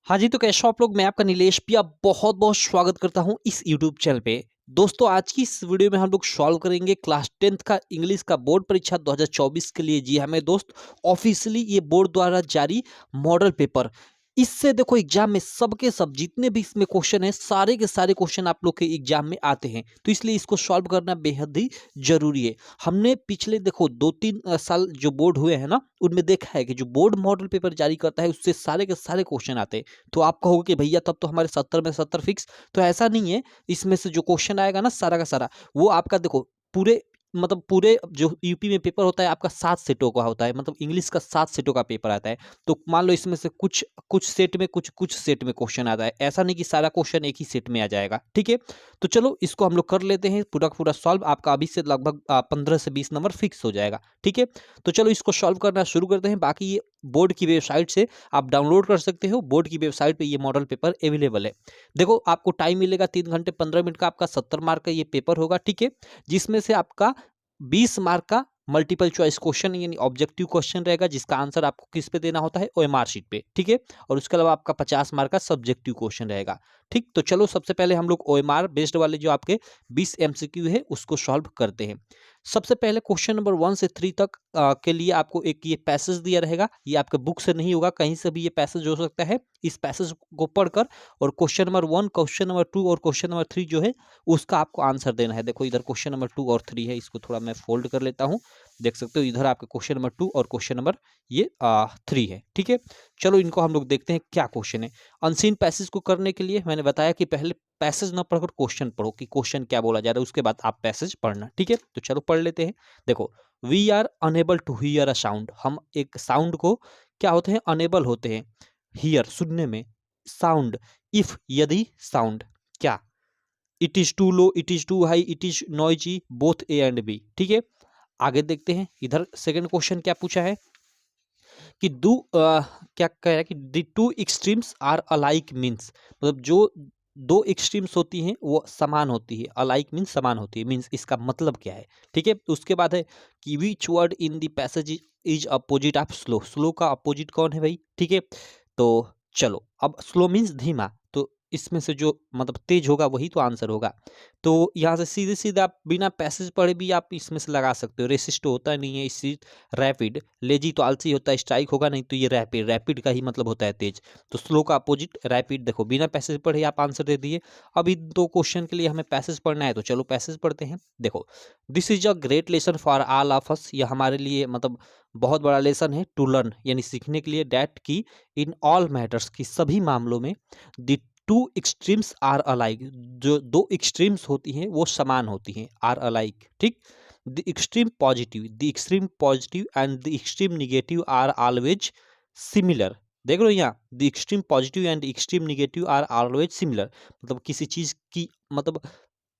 हाँ जी, तो कैसे हो आप लोग? मैं आपका नीलेश पिया बहुत-बहुत स्वागत करता हूँ इस यूट्यूब चैनल पे। दोस्तों, आज की इस वीडियो में हम लोग सॉल्व करेंगे क्लास 10th का इंग्लिश का बोर्ड परीक्षा 2024 के लिए। जी हाँ, मेरे दोस्त, ऑफिशियली ये बोर्ड द्वारा जारी मॉडल पेपर। इससे देखो एग्जाम में सब के सब जितने भी इसमें क्वेश्चन हैं, सारे के सारे क्वेश्चन आप लोग के एग्जाम में आते हैं। तो इसलिए इसको सॉल्व करना बेहद ही ज़रूरी है। हमने पिछले देखो 2-3 साल जो बोर्ड हुए हैं ना, उनमें देखा है कि जो बोर्ड मॉडल पेपर जारी करता है, उससे सारे के सारे क्वेश्चन आते हैं। तो आप कहोगे कि भैया तब तो हमारे 70 में 70 फिक्स। तो ऐसा नहीं है। इसमें से जो क्वेश्चन आएगा ना सारा का सारा, वो आपका देखो पूरे मतलब पूरे जो यूपी में पेपर होता है आपका 7 सेटों का होता है, मतलब इंग्लिश का 7 सेटों का पेपर आता है। तो मान लो इसमें से कुछ कुछ सेट में कुछ सेट में क्वेश्चन आता है। ऐसा नहीं कि सारा क्वेश्चन एक ही सेट में आ जाएगा। ठीक है, तो चलो इसको हम लोग कर लेते हैं पूरा का पूरा सॉल्व। आपका अभी से लगभग 15 से 20 नंबर फिक्स हो जाएगा। ठीक है, तो चलो इसको सॉल्व करना शुरू करते हैं। बाकी ये बोर्ड की वेबसाइट से आप डाउनलोड कर सकते हो। बोर्ड की वेबसाइट पे ये मॉडल पेपर अवेलेबल है। देखो आपको टाइम मिलेगा 3 घंटे 15 मिनट का। आपका 70 मार्क का ये पेपर होगा। ठीक है, जिसमें से आपका 20 मार्क का मल्टीपल चॉइस क्वेश्चन यानी ऑब्जेक्टिव क्वेश्चन रहेगा, जिसका आंसर आपको किस पे देना होता है, ओएमआर शीट पे। ठीक है, और उसके अलावा आपका 50 मार्क का सब्जेक्टिव क्वेश्चन रहेगा। ठीक, तो चलो सबसे पहले हम लोग ओएमआर बेस्ड वाले जो आपके 20 एमसीक्यू है उसको सॉल्व करते हैं। सबसे पहले क्वेश्चन नंबर 1 से 3 तक के लिए आपको एक ये पैसेज दिया रहेगा। ये आपके बुक से नहीं होगा, कहीं से भी ये पैसेज हो सकता है। इस पैसेज को पढ़कर और क्वेश्चन नंबर 1, क्वेश्चन नंबर 2 और क्वेश्चन नंबर 3 जो है उसका आपको आंसर देना है। देखो इधर क्वेश्चन नंबर 2 और 3 है, इसको थोड़ा मैं फोल्ड कर लेता हूँ। देख सकते हो इधर आपका क्वेश्चन नंबर 2 और क्वेश्चन नंबर ये 3 है। ठीक है, चलो इनको हम लोग देखते हैं क्या क्वेश्चन है। अनसीन पैसेज को करने के लिए मैंने बताया कि पहले पैसेज ना पढ़कर क्वेश्चन पढ़ो कि क्वेश्चन क्या बोला जा रहा है, उसके बाद आप पैसेज पढ़ना। ठीक है, तो चलो पढ़ लेते हैं। देखो, we are unable to hear a sound. हम एक साउंड को क्या होते हैं, अनेबल होते हैं हियर सुनने में। साउंड, इफ यदि साउंड क्या, it is too low, it is too high, it is noisy, both A and B. ठीक है, आगे देखते हैं। इधर सेकंड क्वेश्चन क्या पूछा है कि क्या कह रहा है कि the two extremes are alike means, मतलब जो दो एक्सट्रीम्स होती हैं वो समान होती है। अलाइक मीन्स समान होती है, मीन्स इसका मतलब क्या है। ठीक है, उसके बाद है कि which word in the passage is opposite of slow. Slow का अपोजिट कौन है भाई? ठीक है, तो चलो अब स्लो मीन्स धीमा, तो इसमें से जो मतलब तेज होगा वही तो आंसर होगा। तो यहाँ से सीधे सीधे आप बिना पैसेज पढ़े भी आप इसमें से लगा सकते हो। रेसिस्ट होता नहीं है इसी, रैपिड, लेजी तो आलसी होता है, स्ट्राइक होगा नहीं, तो ये रैपिड, रैपिड का ही मतलब होता है तेज। तो स्लो का अपोजिट रैपिड। देखो बिना पैसेज पढ़े आप आंसर दे दिए। अब इन दो क्वेश्चन के लिए हमें पैसेज पढ़ना है, तो चलो पैसेज पढ़ते हैं। देखो, this is a great lesson for all of us. ये हमारे लिए मतलब बहुत बड़ा लेसन है। टू लर्न यानी सीखने के लिए, डैट की इन ऑल मैटर्स की सभी मामलों में, the two extremes are alike, जो दो एक्सट्रीम्स होती हैं वो समान होती हैं, आर अलाइक। ठीक, the extreme positive and the extreme negative are always similar. देख लो यहाँ, the extreme positive and extreme negative are always similar, मतलब किसी चीज की मतलब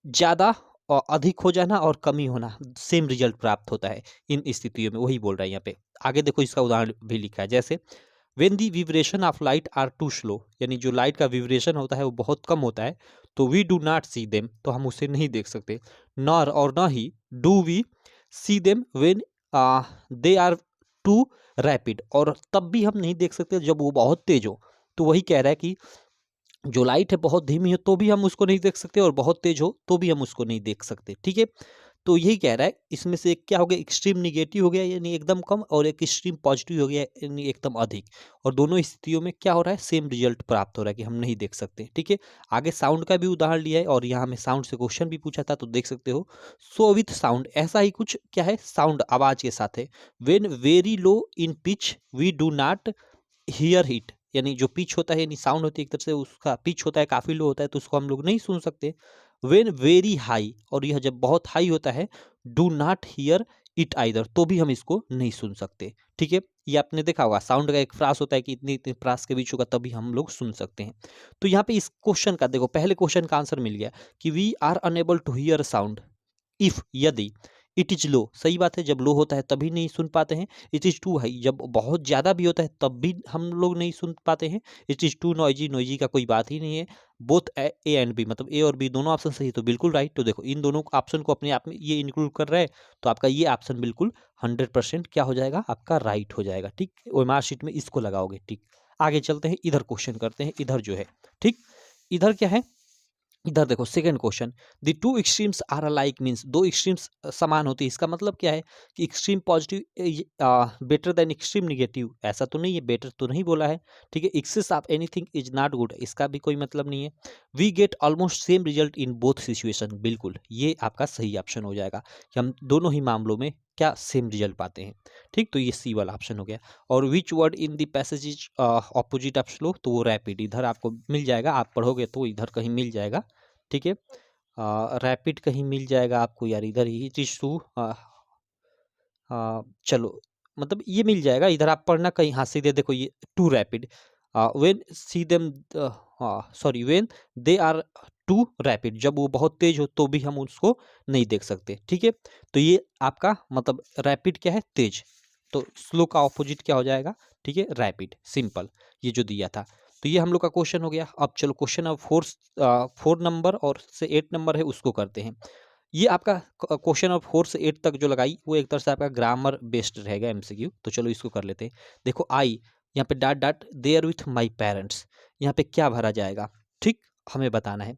ज्यादा और अधिक हो जाना और कमी होना, सेम रिजल्ट प्राप्त होता है इन स्थितियों में, वही बोल रहा है यहाँ पे। आगे देखो इसका उदाहरण भी लिखा है, जैसे when the vibration of light are too slow, यानी जो लाइट का विब्रेशन होता है वो बहुत कम होता है, तो we do not see them, तो हम उसे नहीं देख सकते। नॉर और ना ही do we see them when they are too rapid, और तब भी हम नहीं देख सकते जब वो बहुत तेज हो। तो वही कह रहा है कि जो लाइट है बहुत धीमी है तो भी हम उसको नहीं देख सकते, और बहुत तेज हो तो भी हम उसको नहीं देख सकते। ठीक है, तो यही कह रहा है। इसमें से एक क्या हो गया, एक्सट्रीम निगेटिव हो गया यानी एकदम कम, और एक एक्सट्रीम पॉजिटिव हो गया यानी एकदम अधिक। और दोनों स्थितियों में क्या हो रहा है, सेम रिजल्ट प्राप्त हो रहा है कि हम नहीं देख सकते। ठीक है, आगे साउंड का भी उदाहरण लिया है, और यहाँ में साउंड से क्वेश्चन भी पूछा था, तो देख सकते हो। सो विथ साउंड, ऐसा ही कुछ क्या है, साउंड आवाज के साथ है। When very low in pitch we do not hear it, यानी जो पिच होता है यानी साउंड होती है एक तरह से, उसका पिच होता है काफी लो होता है, तो उसको हम लोग नहीं सुन सकते। वेन वेरी हाई, और यह जब बहुत हाई होता है, do not here it either, तो भी हम इसको नहीं सुन सकते। ठीक है, ये आपने देखा होगा साउंड का एक फ्रास होता है कि इतने इतने फ्रास के बीच होगा तभी हम लोग सुन सकते हैं। तो यहाँ पे इस क्वेश्चन का देखो, पहले क्वेश्चन का आंसर मिल गया कि we are unable to hear sound if यदि, इट इज लो, सही बात है, जब लो होता है तभी नहीं सुन पाते हैं। इट इज टू हाई, जब बहुत ज्यादा भी होता है तब भी हम लोग नहीं सुन पाते हैं। It is too noisy, noisy का कोई बात ही नहीं है। बोथ ए एंड बी, मतलब ए और बी दोनों ऑप्शन सही, तो बिल्कुल राइट। तो देखो इन दोनों ऑप्शन को अपने आप में ये इंक्लूड कर रहा है, तो आपका ये ऑप्शन बिल्कुल 100% क्या हो जाएगा, आपका राइट हो जाएगा। ठीक, ओएमआर शीट में इसको लगाओगे। ठीक, आगे चलते हैं, इधर क्वेश्चन करते हैं, इधर जो है, ठीक, इधर क्या है, इधर देखो second question, the two extremes are alike means दो एक्सट्रीम्स समान होती है, इसका मतलब क्या है कि extreme positive better than extreme negative, ऐसा तो नहीं है, बेटर तो नहीं बोला है, ठीक है, excess of anything is not good, इसका भी कोई मतलब नहीं है, we get almost same result in both situation, बिल्कुल ये आपका सही ऑप्शन हो जाएगा कि हम दोनों ही मामलों में क्या सेम रिजल्ट पाते हैं, ठीक, तो ये सी वाला ऑप्शन हो गया। और which word in the passage is opposite of slow, तो वो रैपिड, इधर आपको मिल जाएगा, आप पढ़ोगे तो इधर कहीं मिल जाएगा, ठीक है, रैपिड कहीं मिल जाएगा आपको यार, इधर ही टिश्यू, चलो मतलब ये मिल जाएगा, इधर आप पढ़ना कहीं, हाँ सीधे देखो ये too rapid, when see them, sorry when they are too rapid, जब वो बहुत तेज हो तो भी हम उसको नहीं देख सकते, ठीक है, तो ये आपका मतलब रैपिड क्या है, तेज, तो स्लो का ऑपोजिट क्या हो जाएगा, ठीक है, रैपिड, सिंपल, ये जो दिया था, तो ये हम लोग का क्वेश्चन हो गया। अब चलो क्वेश्चन अब 4 नंबर और से 8 नंबर है उसको करते हैं। ये आपका क्वेश्चन ऑफ 4 से 8 तक जो लगाई वो एक तरह से आपका ग्रामर बेस्ड रहेगा, एमसीक्यू, तो चलो इसको कर लेते हैं। देखो आई, यहाँ पे dot dot there with my parents, यहाँ पे क्या भरा जाएगा, ठीक, हमें बताना है,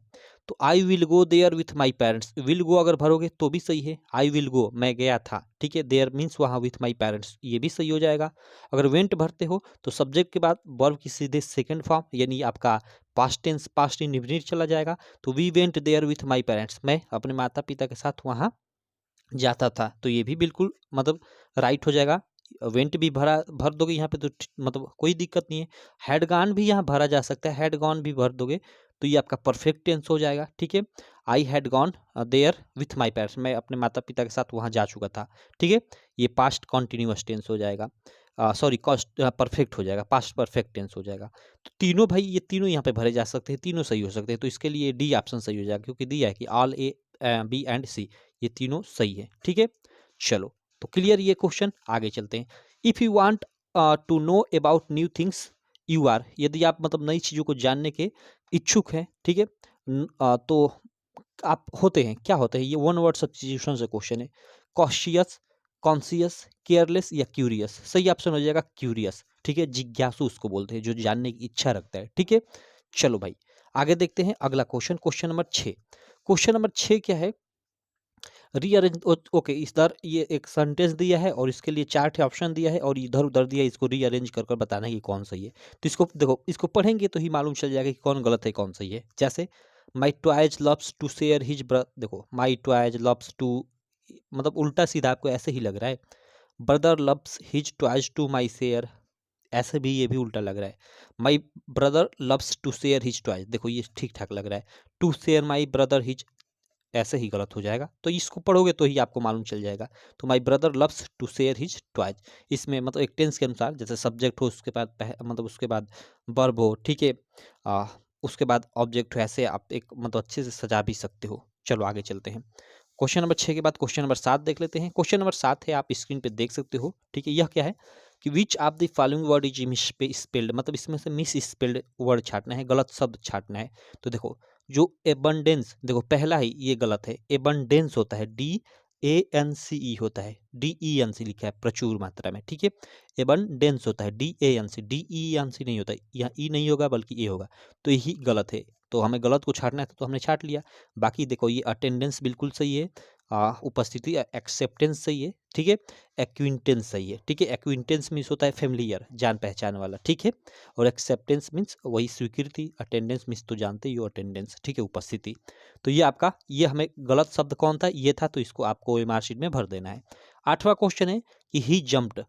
तो I will go there with my parents, will go अगर भरोगे तो भी सही है, आई विल गो मैं गया था, ठीक है, देयर मीन्स वहाँ विथ माय पेरेंट्स, ये भी सही हो जाएगा। अगर वेंट भरते हो तो सब्जेक्ट के बाद वर्ब की सीधे सेकंड फॉर्म, यानी आपका पास्ट टेंस, पास्ट इंडेफिनिट चला जाएगा, तो we went there with my parents, मैं अपने माता पिता के साथ वहाँ जाता था, तो ये भी बिल्कुल मतलब राइट हो जाएगा। वेंट भी भर दोगे यहाँ पे तो मतलब कोई दिक्कत नहीं है। हैड गॉन भी यहाँ भरा जा सकता है, हैड गॉन भी भर दोगे तो ये आपका परफेक्ट टेंस हो जाएगा, ठीक है। I had gone there with my parents, मैं अपने माता पिता के साथ वहाँ जा चुका था, ठीक है, ये पास्ट कॉन्टिन्यूअस टेंस हो जाएगा, सॉरी कॉस्ट परफेक्ट हो जाएगा, पास्ट परफेक्ट टेंस हो जाएगा। तो तीनों भाई ये तीनों यहाँ पे भरे जा सकते हैं, तीनों सही हो सकते हैं, तो इसके लिए डी ऑप्शन सही हो जाएगा, क्योंकि दिया है कि ऑल ए बी एंड सी, ये तीनों सही है, ठीक है। चलो तो क्लियर ये क्वेश्चन, आगे चलते हैं। If you want to know about new things you are, यदि आप मतलब नई चीज़ों को जानने के इच्छुक हैं, ठीक है, तो आप होते हैं, क्या होते हैं, ये वन वर्ड सब्स्टिट्यूशन से क्वेश्चन है, कॉशियस, कॉन्शियस, केयरलेस या क्यूरियस, सही ऑप्शन हो जाएगा क्यूरियस, ठीक है, जिज्ञासु उसको बोलते हैं जो जानने की इच्छा रखता है, ठीक है। चलो भाई आगे देखते हैं अगला question, question number 6, question number 6 क्या है, रीअरेंज, ओके, इधर ये एक सेंटेंस दिया है और इसके लिए 4 ऑप्शन दिया है और इधर उधर दिया है, इसको रीअरेंज कर कर बताना है कि कौन सही है, तो इसको देखो, इसको पढ़ेंगे तो ही मालूम चल जाएगा कि कौन गलत है कौन सही है। जैसे my toys loves to share his brother, देखो माई टॉयज लव्स टू, मतलब उल्टा सीधा आपको ऐसे ही लग रहा है, brother loves his toys to my share, ऐसे भी ये भी उल्टा लग रहा है, my brother loves to share his toys, देखो ये ठीक ठाक लग रहा है, to share my brother his, ऐसे ही गलत हो जाएगा, तो इसको पढ़ोगे तो ही आपको मालूम चल जाएगा। तो my brother loves to share his toys, इसमें मतलब एक टेंस के अनुसार, जैसे सब्जेक्ट हो उसके बाद मतलब उसके बाद वर्ब हो, ठीक है, उसके बाद ऑब्जेक्ट हो, ऐसे आप एक मतलब अच्छे से सजा भी सकते हो। चलो आगे चलते हैं, क्वेश्चन नंबर 6 के बाद क्वेश्चन नंबर 7 देख लेते हैं। क्वेश्चन नंबर 7 है, आप स्क्रीन पे देख सकते हो, ठीक है, यह क्या है कि which of the following word is miss spelled, मतलब इसमें से मिस स्पेल्ड वर्ड छाटना है, गलत शब्द छाटना है। तो देखो जो एबंडेंस, देखो पहला ही ये गलत है, एबंडेंस होता है DANCE होता है, DENC लिखा है प्रचुर मात्रा में, ठीक है, एबंडेंस होता है DANC, DENC नहीं होता, यहाँ ई नहीं होगा बल्कि ए होगा, तो यही गलत है, तो हमें गलत को छाटना है तो हमने छाट लिया। बाकी देखो ये अटेंडेंस बिल्कुल सही है, उपस्थिति एक्सेप्टेंस सही है, ठीक है, एक्विंटेंस सही है, ठीक है, एक्विंटेंस मीन्स होता है फेमिलियर, जान पहचान वाला, ठीक है, और एक्सेप्टेंस मीन्स वही स्वीकृति, अटेंडेंस मीन्स तो जानते ही हो अटेंडेंस, ठीक है, उपस्थिति। तो ये आपका, ये हमें गलत शब्द कौन था, ये था, तो इसको आपको मार्कशीट में भर देना है। 8वां क्वेश्चन है कि he jumped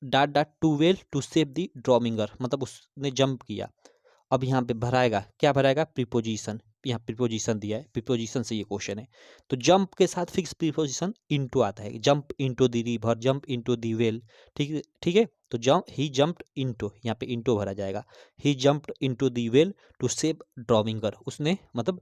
dot dot to well to save the drowning, मतलब उसने जंप किया, अब यहाँ पे भराएगा, क्या भराएगा, प्रीपोजिशन, यहाँ प्रीपोजिशन दिया है, प्रीपोजिशन से ये क्वेश्चन है, तो जंप के साथ फिक्स प्रीपोजिशन इनटू आता है, jump into the river, jump into the well, ठीक है, ठीक है, तो जंप, ही जंप्ड इनटू, यहाँ पे इनटू भरा जाएगा, he jumped into the well to save drowning, उसने मतलब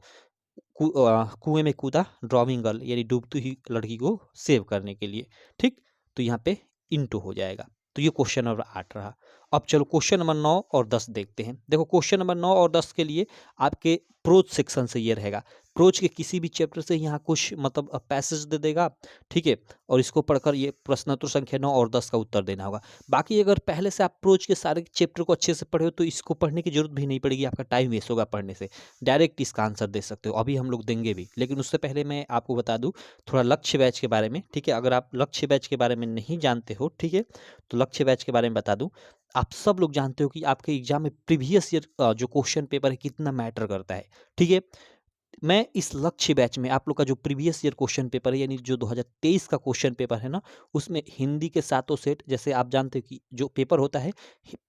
कुएं में कूदा ड्रॉमिंगर, यानी डूबती हुई लड़की को सेव करने के लिए, ठीक, तो यहाँ पे इनटू हो जाएगा। तो ये क्वेश्चन नंबर 8 रहा। अब चलो क्वेश्चन नंबर 9 और 10 देखते हैं। देखो क्वेश्चन नंबर 9 और 10 के लिए आपके प्रोज सेक्शन से ये रहेगा, प्रोच के किसी भी चैप्टर से यहाँ कुछ मतलब पैसेज दे देगा, ठीक है, और इसको पढ़कर ये प्रश्नोत्तर संख्या 9 और 10 का उत्तर देना होगा। बाकी अगर पहले से आप प्रोच के सारे चैप्टर को अच्छे से पढ़े हो तो इसको पढ़ने की जरूरत भी नहीं पड़ेगी, आपका टाइम वेस्ट होगा पढ़ने से, डायरेक्ट इसका आंसर दे सकते हो। अभी हम लोग देंगे भी, लेकिन उससे पहले मैं आपको बता दूं थोड़ा लक्ष्य बैच के बारे में, ठीक है। अगर आप लक्ष्य बैच के बारे में नहीं जानते हो, ठीक है, तो लक्ष्य बैच के बारे में बता दूं। आप सब लोग जानते हो कि आपके एग्जाम में प्रीवियस ईयर जो क्वेश्चन पेपर है कितना मैटर करता है, ठीक है। मैं इस लक्ष्य बैच में आप लोग का जो प्रीवियस ईयर क्वेश्चन पेपर है, यानी जो 2023 का क्वेश्चन पेपर है ना, उसमें हिंदी के सातों सेट, जैसे आप जानते हो कि जो पेपर होता है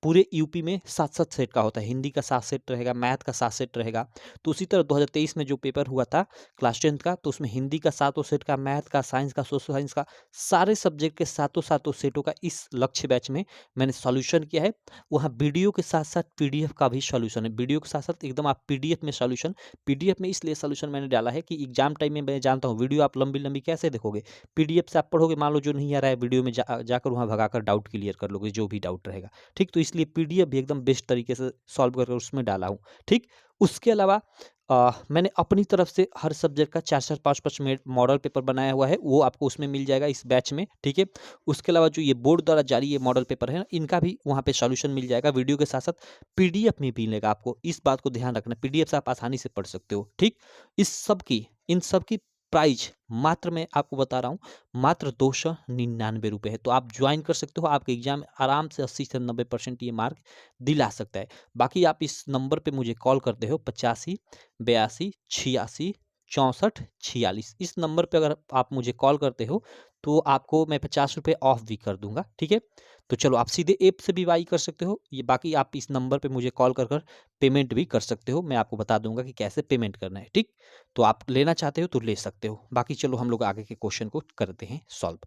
पूरे यूपी में 7-7 सेट का होता है, हिंदी का 7 सेट रहेगा, मैथ का 7 सेट रहेगा। तो उसी तरह 2023 में जो पेपर हुआ था क्लास 10 का, तो उसमें हिंदी का 7 सेट का, मैथ का, साइंस का, सोशल साइंस का, सारे सब्जेक्ट के 7 सेटों का इस लक्ष्य बैच में मैंने सॉल्यूशन किया है। वहाँ वीडियो के साथ साथ पीडीएफ का भी सॉल्यूशन है, वीडियो के साथ साथ एकदम आप पीडीएफ में सॉल्यूशन, पीडीएफ में इसलिए सॉल्यूशन मैंने डाला है कि एग्जाम टाइम में मैं जानता हूँ वीडियो आप लंबी लंबी कैसे देखोगे, पीडीएफ से आप पढ़ोगे, मान लो जो नहीं आ रहा है वीडियो में जाकर वहाँ भगाकर डाउट क्लियर कर लोगे, जो भी डाउट रहेगा, ठीक। तो इसलिए पीडीएफ भी एकदम बेस्ट तरीके से सॉल्व करके उसमें डाला हूँ, ठीक। उसके अलावा मैंने अपनी तरफ से हर सब्जेक्ट का 4-4, 5-5 मिनट मॉडल पेपर बनाया हुआ है, वो आपको उसमें मिल जाएगा इस बैच में, ठीक है। उसके अलावा जो ये बोर्ड द्वारा जारी ये मॉडल पेपर है ना, इनका भी वहाँ पे सॉल्यूशन मिल जाएगा, वीडियो के साथ साथ पीडीएफ में भी मिलेगा आपको। इस बात को ध्यान रखना, पीडीएफ से आप आसानी से पढ़ सकते हो, ठीक। इन सब की प्राइज मात्र मैं आपको बता रहा हूँ, मात्र 299 रुपये है। तो आप ज्वाइन कर सकते हो, आपके एग्जाम में आराम से 80 से 90% ये मार्क दिला सकता है। बाकी आप इस नंबर पे मुझे कॉल करते हो 85 82 86 64 46, इस नंबर पे अगर आप मुझे कॉल करते हो तो आपको मैं 50 रुपये ऑफ भी कर दूंगा, ठीक है। तो चलो आप सीधे ऐप से भी बाई कर सकते हो, ये बाकी आप इस नंबर पे मुझे कॉल कर पेमेंट भी कर सकते हो, मैं आपको बता दूंगा कि कैसे पेमेंट करना है, ठीक। तो आप लेना चाहते हो तो ले सकते हो। बाकी चलो हम लोग आगे के क्वेश्चन को करते हैं सॉल्व।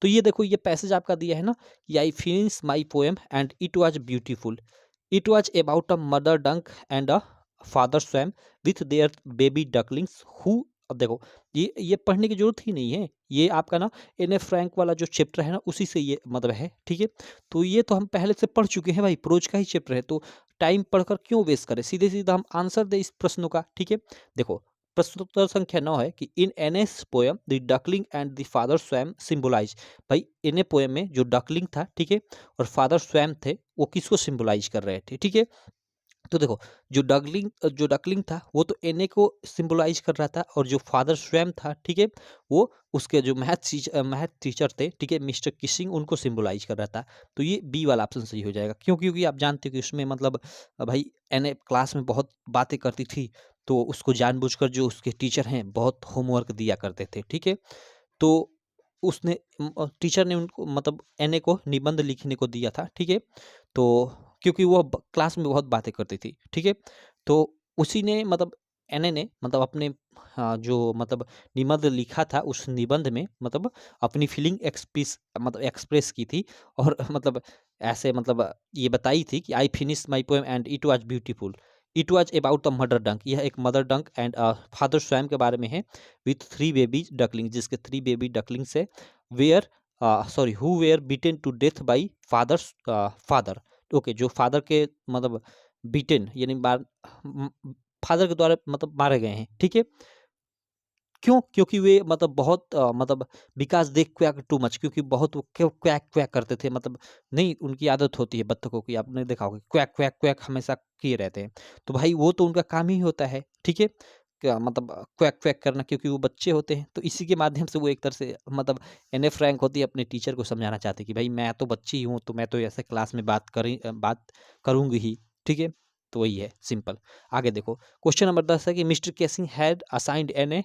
तो ये देखो, ये पैसेज आपका दिया है ना कि I finish my poem and it was beautiful, it was about a mother duck and a father swam with their baby ducklings who. अब देखो, ये पढ़ने की जरूरत ही नहीं है, ये आपका ना एन ए फ्रैंक वाला जो चैप्टर है ना उसी से ये मतलब है, ठीक है। तो ये तो हम पहले से पढ़ चुके हैं भाई, प्रोज का ही चैप्टर है, तो टाइम पढ़कर क्यों वेस्ट करें, सीधे सीधा हम आंसर दे इस प्रश्नों का, ठीक है। देखो, प्रश्नोत्तर संख्या 9 है कि in Anne's poem the duckling and the father swam symbolise. भाई एन ए पोएम में जो डकलिंग था, ठीक है, और फादर स्वैम थे, वो किसको सिंबलाइज कर रहे थे, ठीक है। तो देखो, जो डकलिंग था वो तो एनए को सिंबलाइज कर रहा था, और जो फादर स्वयं था, ठीक है, वो उसके जो मैथ टीचर थे, ठीक है, मिस्टर किसिंग, उनको सिंबलाइज कर रहा था। तो ये बी वाला ऑप्शन सही हो जाएगा। क्यों? क्योंकि आप जानते हो कि उसमें मतलब भाई एनए क्लास में बहुत बातें करती थी, तो उसको जानबूझकर जो उसके टीचर हैं बहुत होमवर्क दिया करते थे, ठीक है। तो उसने टीचर ने उनको मतलब एनए को निबंध लिखने को दिया था, ठीक है। तो क्योंकि वो क्लास में बहुत बातें करती थी, ठीक है। तो उसी ने मतलब एनए ने मतलब अपने जो मतलब निबंध लिखा था, उस निबंध में मतलब अपनी फीलिंग एक्सप्रेस की थी, और मतलब ऐसे मतलब ये बताई थी कि I finish my poem and it was beautiful, it was about the mother डंक। यह एक मदर डंक एंड फादर स्वयं के बारे में है, विथ 3 बेबी डकलिंग, जिसके 3 बेबी डकलिंग से where who were beaten to death by father. Okay, जो फादर के मतलब बीटेन यानी फादर के द्वारा मतलब मारे गए हैं, ठीक है। क्यों? क्योंकि वे मतलब बहुत मतलब because they quack too much, क्योंकि बहुत वो क्वैक क्वैक करते थे, मतलब नहीं, उनकी आदत होती है बत्तखों की, आपने देखा होगा क्वैक क्वैक क्वैक हमेशा किए रहते हैं। तो भाई वो तो उनका काम ही होता है, ठीक है? क्या मतलब क्वैक क्वैक करना, क्योंकि वो बच्चे होते हैं। तो इसी के माध्यम से वो एक तरह से मतलब एने फ्रैंक होती है, अपने टीचर को समझाना चाहती है कि भाई मैं तो बच्ची ही हूँ, तो मैं तो ऐसे क्लास में बात करूँगी ही, ठीक है? तो वही है, सिंपल। आगे देखो, क्वेश्चन नंबर 10 है कि Mister Keesing had assigned an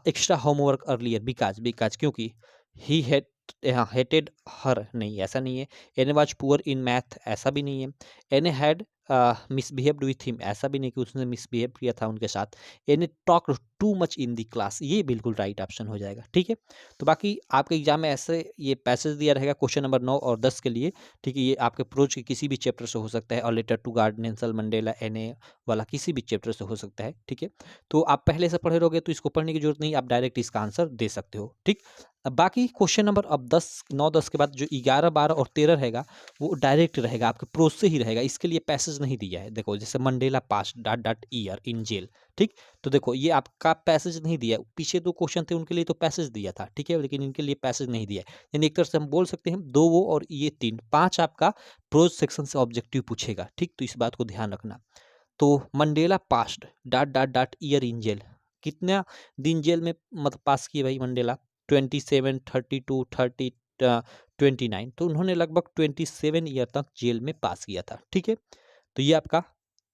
extra homework earlier because क्योंकि ही हेटेड हर, नहीं ऐसा नहीं है। Anne was poor in math, ऐसा भी नहीं है। Anne had misbehaved with him, ऐसा भी नहीं कि उसने मिसबिहेव किया था उनके साथ। Anne talk too much in the class, ये बिल्कुल राइट ऑप्शन हो जाएगा, ठीक है। तो बाकी आपके एग्जाम में ऐसे ये पैसेज दिया रहेगा क्वेश्चन नंबर 9 और 10 के लिए, ठीक है। ये आपके प्रोच के किसी भी चैप्टर से हो सकता है, और letter to guard Nelson Mandela एन वाला किसी भी चैप्टर से हो सकता है, ठीक है। तो आप पहले से पढ़े रहोगे तो इसको पढ़ने की जरूरत नहीं, आप डायरेक्ट इसका आंसर दे सकते हो, ठीक। अब बाकी क्वेश्चन नंबर अब 9 10 के बाद जो 11 12 और 13 रहेगा, वो डायरेक्ट रहेगा, आपके प्रोज से ही रहेगा, इसके लिए पैसेज नहीं दिया है। देखो, जैसे Mandela pass dot dot year in jail, ठीक। तो देखो ये आपका पैसेज नहीं दिया है, पीछे 2 क्वेश्चन थे उनके लिए तो पैसेज दिया था, ठीक है, लेकिन इनके लिए पैसेज नहीं दिया है। यानी एक तरह से हम बोल सकते हैं 2 वो और ये 3, 5 आपका प्रोज सेक्शन से ऑब्जेक्टिव पूछेगा, ठीक। तो इस बात को ध्यान रखना। तो Mandela passed dot dot dot year in jail, कितना दिन जेल में मतलब पास किए भाई मंडेला? 27, 32, 30, 29, तो उन्होंने लगभग 27 ईयर तक जेल में पास किया था, ठीक है। तो ये आपका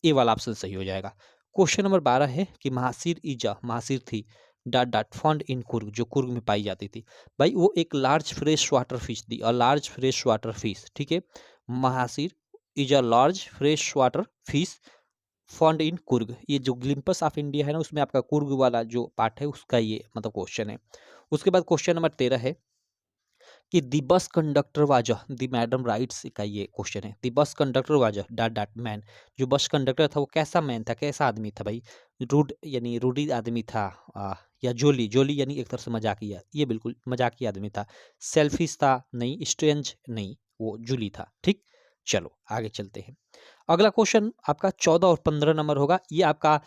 ए वाला ऑप्शन सही हो जाएगा। क्वेश्चन नंबर 12 है कि महासिर ईजा, महासिर थी dot dot fund in Coorg, जो कुर्ग में पाई जाती थी। भाई वो एक लार्ज फ्रेश वाटर फिश थी, और लार्ज फ्रेश वाटर फिश, ठीक है। Mahseer is a large fresh water fish found in Coorg, ये जो ग्लिम्पस ऑफ इंडिया है ना, उसमें आपका कुर्ग वाला जो पार्ट है उसका ये मतलब क्वेश्चन है। उसके बाद क्वेश्चन नंबर 13 है कि the bus conductor was the madam writes का ये क्वेश्चन है। The bus conductor was dot dot man, जो बस कंडक्टर था वो कैसा मैन था, कैसा आदमी था भाई? रूड यानी रूडी आदमी था, या जोली, जोली यानी एक तरह से मजाकिया, ये बिल्कुल मजाकिया आदमी था। सेल्फिश था नहीं, स्ट्रेंज नहीं, वो जूली था, ठीक। चलो आगे चलते हैं। अगला क्वेश्चन आपका 14 और 15 नंबर होगा। ये आपका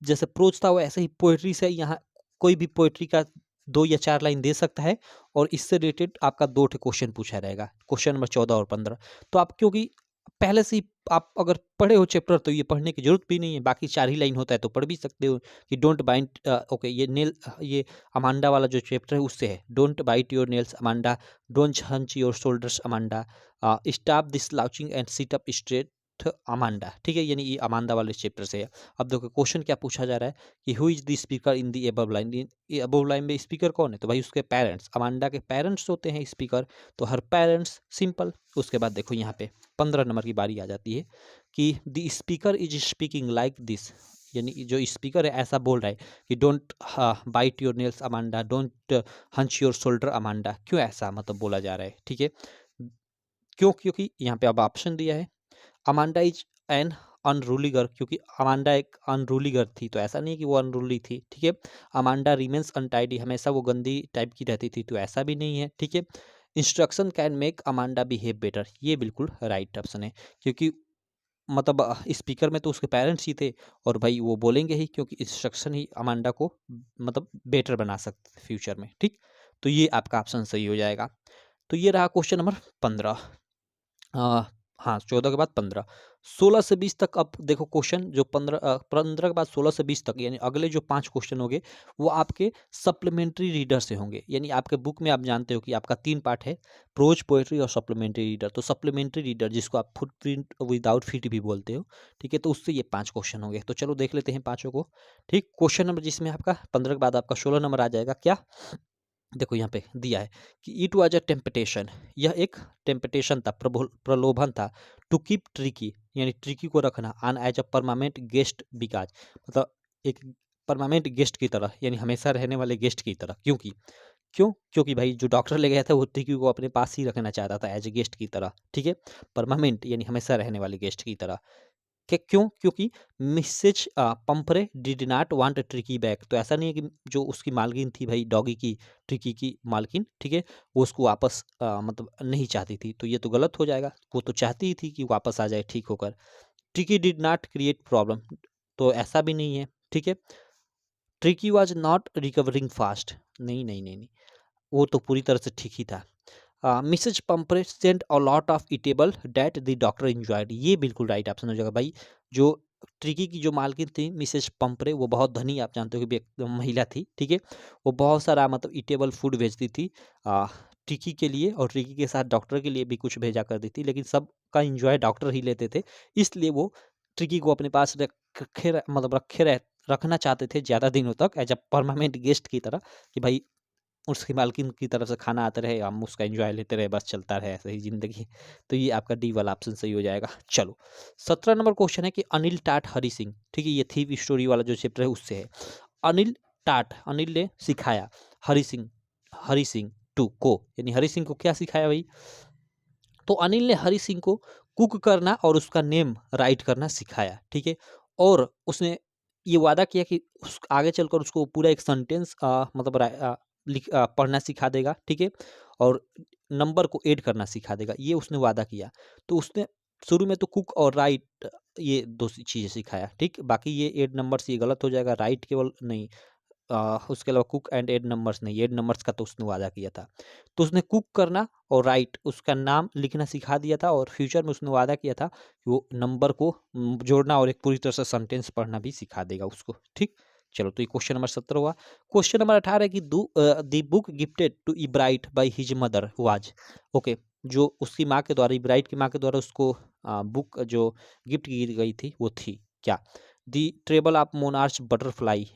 जैसे प्रोज था वो ऐसे ही पोएट्री से, यहाँ कोई भी पोएट्री का 2 या 4 लाइन दे सकता है, और इससे रिलेटेड आपका 2 ठे क्वेश्चन पूछा रहेगा, क्वेश्चन नंबर 14 और 15। तो आप क्योंकि पहले से ही आप अगर पढ़े हो चैप्टर तो ये पढ़ने की जरूरत भी नहीं है, बाकी 4 ही लाइन होता है तो पढ़ भी सकते हो कि डोंट बाइट, ओके, ये नेल, ये अमांडा वाला जो चैप्टर है उससे है। Don't bite your nails Amanda, don't hunch your shoulders Amanda, stop this slouching and sit up straight Amanda, ठीक है, यानी ये अमांडा वाले चैप्टर से है। अब देखो क्वेश्चन क्या पूछा जा रहा है कि who is the speaker in the above line, ये अबव लाइन में स्पीकर कौन है? तो भाई उसके पेरेंट्स, अमांडा के पेरेंट्स होते हैं स्पीकर, तो हर पेरेंट्स, सिंपल। उसके बाद देखो यहाँ पे 15 नंबर की बारी आ जाती है कि the speaker is speaking like this, यानी जो स्पीकर है ऐसा बोल रहा है कि don't bite your nails Amanda, don't hunch your shoulder Amanda. क्यों ऐसा मतलब बोला जा रहा है, ठीक है, क्यों? क्योंकि यहाँ पे अब ऑप्शन दिया है Amanda is an unruly girl, क्योंकि अमांडा एक अनरूली गर्ल थी, तो ऐसा नहीं कि वो अनरूली थी, ठीक है। अमांडा रिमेन्स अनटाइडी, हमेशा वो गंदी टाइप की रहती थी, तो ऐसा भी नहीं है, ठीक है। Instruction can make Amanda behave better, ये बिल्कुल राइट ऑप्शन है, क्योंकि मतलब स्पीकर में तो उसके पेरेंट्स ही थे, और भाई वो बोलेंगे ही, क्योंकि इंस्ट्रक्शन ही अमांडा को मतलब बेटर बना सकते फ्यूचर में, ठीक। तो ये आपका ऑप्शन सही हो जाएगा। तो ये रहा क्वेश्चन नंबर 15। हाँ, 14 के बाद 15, 16 से 20 तक। अब देखो क्वेश्चन जो 15 के बाद 16 से 20 तक, यानी अगले जो 5 क्वेश्चन होंगे वो आपके सप्लीमेंट्री रीडर से होंगे। यानी आपके बुक में आप जानते हो कि आपका 3 पार्ट है, प्रोज, पोएट्री और सप्लीमेंट्री रीडर। तो सप्लीमेंट्री रीडर जिसको आप फुटप्रिंट विदाउट फीट भी बोलते हो, ठीक है, तो उससे ये 5 क्वेश्चन होंगे। तो चलो देख लेते हैं पाँचों को, ठीक। क्वेश्चन नंबर जिसमें आपका 15 के बाद आपका 16 नंबर आ जाएगा, क्या? देखो यहाँ पे दिया है कि इट वाज अ टेम्पटेशन, यह एक टेम्पटेशन था, प्रलोभन था, टू कीप ट्रिकी, यानी ट्रिकी को रखना, on as a permanent guest because, मतलब एक परमानेंट गेस्ट की तरह, यानी हमेशा रहने वाले गेस्ट की तरह। क्योंकि क्योंकि भाई जो डॉक्टर ले गया था वो ट्रिकी को अपने पास ही रखना चाहता था एज ए गेस्ट की तरह, ठीक है। परमानेंट यानी हमेशा रहने वाले गेस्ट की तरह। क्यों? क्योंकि Mrs Pumphrey did not want Tricki back, तो ऐसा नहीं है कि जो उसकी मालकिन थी भाई डॉगी की, ट्रिकी की मालकिन, ठीक है, वो उसको वापस मतलब नहीं चाहती थी, तो ये तो गलत हो जाएगा। वो तो चाहती ही थी कि वापस आ जाए ठीक होकर। Tricky did not create problem, तो ऐसा भी नहीं है, ठीक है। Tricky was not recovering fast, नहीं नहीं नहीं नहीं, वो तो पूरी तरह से ठीक ही था। Mrs Pumphrey sent a lot of eatable that the doctor enjoyed, ये बिल्कुल राइट ऑप्शन हो जाएगा भाई। जो ट्रिकी की जो मालकिन थी मिसेज पंपरे, वो बहुत धनी, आप जानते हो कि महिला थी, ठीक है। वो बहुत सारा मतलब इटेबल फूड भेजती थी ट्रिकी के लिए, और ट्रिकी के साथ डॉक्टर के लिए भी कुछ भेजा करती थी, लेकिन सबका इंजॉय डॉक्टर ही लेते थे, इसलिए वो ट्रिकी को अपने पास मतलब रखना चाहते थे ज़्यादा दिनों तक, एज अ परमानेंट गेस्ट की तरह, कि भाई उसकी मालकिन की तरफ से खाना आता रहे, हम उसका एंजॉय लेते रहे, बस चलता रहे ऐसे ही ज़िंदगी। तो ये आपका डी वाला ऑप्शन सही हो जाएगा। चलो 17 नंबर क्वेश्चन है कि अनिल टाट हरी सिंह, ठीक है, ये थीव स्टोरी वाला जो चैप्टर है उससे है। अनिल टाट, अनिल ने सिखाया हरी सिंह टू को, यानी हरी सिंह को क्या सिखाया भाई? तो अनिल ने हरी सिंह को कुक करना और उसका नेम राइट करना सिखाया, ठीक है। और उसने ये वादा किया कि उस आगे चलकर उसको पूरा एक सेंटेंस मतलब पढ़ना सिखा देगा, ठीक है, और नंबर को ऐड करना सिखा देगा, ये उसने वादा किया। तो उसने शुरू में तो कुक और राइट ये दो चीज़ें सिखाया, ठीक। बाकी ये एड नंबर्स ये गलत हो जाएगा, राइट केवल नहीं, उसके अलावा कुक एंड एड नंबर्स नहीं, एड नंबर्स का तो उसने वादा किया था। तो उसने कुक करना और राइट उसका नाम लिखना सिखा दिया था, और फ्यूचर में उसने वादा किया था कि वो नंबर को जोड़ना और एक पूरी तरह से सेंटेंस पढ़ना भी सिखा देगा उसको, ठीक। चलो, तो ये क्वेश्चन नंबर 17 हुआ। क्वेश्चन नंबर 18 है कि the book gifted to Ebright by his mother was, okay, जो उसकी माँ के द्वारा, इब्राइट की माँ के द्वारा उसको बुक जो गिफ्ट की गई थी वो थी क्या? The travel of monarch butterfly,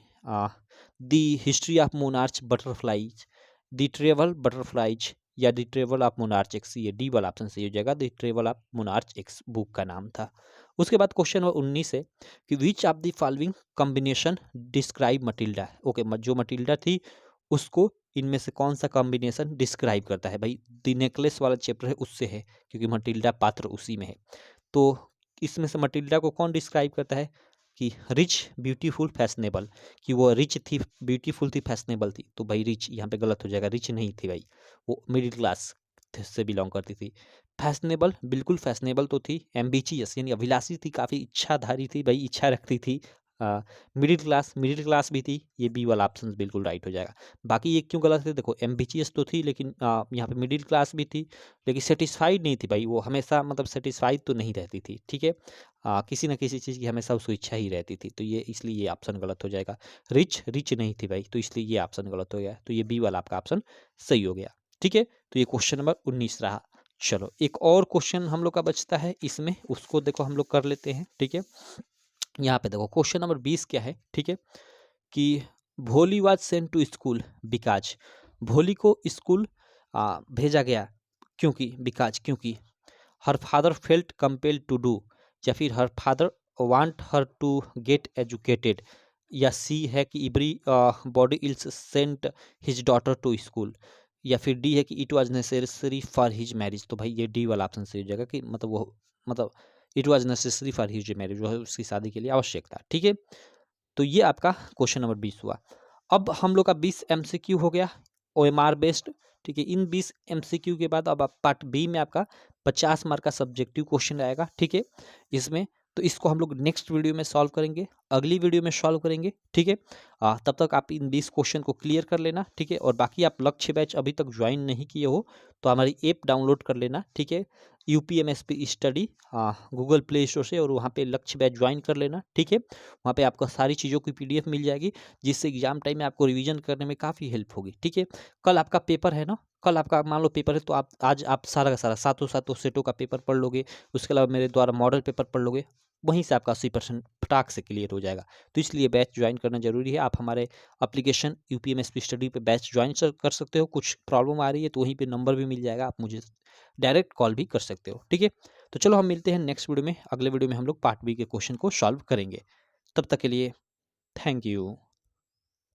the history of monarch butterflies, the travel butterflies, या the travel of monarchs, ये डी वाला ऑप्शन सही हो जाएगा, the travel of monarchs book का नाम था। उसके बाद क्वेश्चन नंबर 19 है कि which of the following combination describe Matilda, okay, जो मटिल्डा थी उसको इनमें से कौन सा कॉम्बिनेशन डिस्क्राइब करता है? भाई द नेकलेस वाला चैप्टर है उससे है, क्योंकि मटिल्डा पात्र उसी में है। तो इसमें से मटिल्डा को कौन डिस्क्राइब करता है? कि रिच, ब्यूटीफुल, फैशनेबल, कि वो रिच थी, ब्यूटीफुल थी, फैशनेबल थी। तो भाई रिच यहाँ पे गलत हो जाएगा, रिच नहीं थी भाई, वो मिडिल क्लास से बिलोंग करती थी। फैशनेबल, बिल्कुल फैशनेबल तो थी। एम्बिशियस यानी अभिलाषी थी, काफ़ी इच्छाधारी थी भाई, इच्छा रखती थी। मिडिल क्लास भी थी, ये बी वाला ऑप्शन बिल्कुल राइट हो जाएगा। बाकी ये क्यों गलत है? देखो, एम्बिशियस तो थी, लेकिन यहाँ पे मिडिल क्लास भी थी, लेकिन सेटिस्फाइड नहीं थी भाई, वो हमेशा मतलब सेटिस्फाइड तो नहीं रहती थी, ठीक है। किसी न किसी चीज़ की हमेशा उसको इच्छा ही रहती थी, तो ये इसलिए ये ऑप्शन गलत हो जाएगा। रिच नहीं थी भाई, तो इसलिए ये ऑप्शन गलत हो गया, तो ये बी वाला आपका ऑप्शन सही हो गया, ठीक है। तो ये क्वेश्चन नंबर 19 रहा। चलो, एक और क्वेश्चन हम लोग का बचता है इसमें, उसको देखो हम लोग कर लेते हैं, ठीक है। यहाँ पे देखो क्वेश्चन नंबर 20 क्या है, ठीक है, कि Bholi was sent to school because, Bholi को स्कूल भेजा गया क्योंकि her father felt compelled to do, या फिर her father want her to get educated, या सी है कि everybody else sent his daughter to school, या फिर डी है कि it was necessary for his marriage. तो भाई ये डी वाला ऑप्शन सही हो जाएगा, कि मतलब वो मतलब it was necessary for his marriage, वो उसकी शादी के लिए आवश्यक था, ठीक है। तो ये आपका क्वेश्चन नंबर 20 हुआ। अब हम लोग का 20 एमसीक्यू हो गया, ओएमआर बेस्ड, ठीक है। इन 20 एमसीक्यू के बाद अब आप पार्ट बी में आपका 50 मार्क का सब्जेक्टिव क्वेश्चन आएगा, ठीक है। इसमें तो इसको हम लोग नेक्स्ट वीडियो में सॉल्व करेंगे, अगली वीडियो में सॉल्व करेंगे, ठीक है। तब तक आप इन 20 क्वेश्चन को क्लियर कर लेना, ठीक है। और बाकी आप लक्ष्य बैच अभी तक ज्वाइन नहीं किए हो तो हमारी ऐप डाउनलोड कर लेना, ठीक है। UPMSP study Google play store से, और वहाँ पे लक्ष्य बैच ज्वाइन कर लेना, ठीक है। वहाँ पे आपको सारी चीज़ों की पीडीएफ मिल जाएगी, जिससे एग्जाम टाइम में आपको रिवीजन करने में काफ़ी हेल्प होगी, ठीक है। कल आपका पेपर है ना, कल आपका मान लो पेपर है, तो आप आज आप सारा का सारा सातों सेटों का पेपर पढ़ लोगे, उसके अलावा मेरे द्वारा मॉडल पेपर पढ़ लोगे, वहीं से आपका 80% फटाक से क्लियर हो जाएगा। तो इसलिए बैच ज्वाइन करना जरूरी है। आप हमारे एप्लीकेशन यूपीएमएसपी स्टडी पे बैच ज्वाइन कर सकते हो। कुछ प्रॉब्लम आ रही है तो वहीं पे नंबर भी मिल जाएगा, आप मुझे डायरेक्ट कॉल भी कर सकते हो, ठीक है। तो चलो हम मिलते हैं नेक्स्ट वीडियो में, अगले वीडियो में हम लोग पार्ट बी के क्वेश्चन को सॉल्व करेंगे। तब तक के लिए थैंक यू।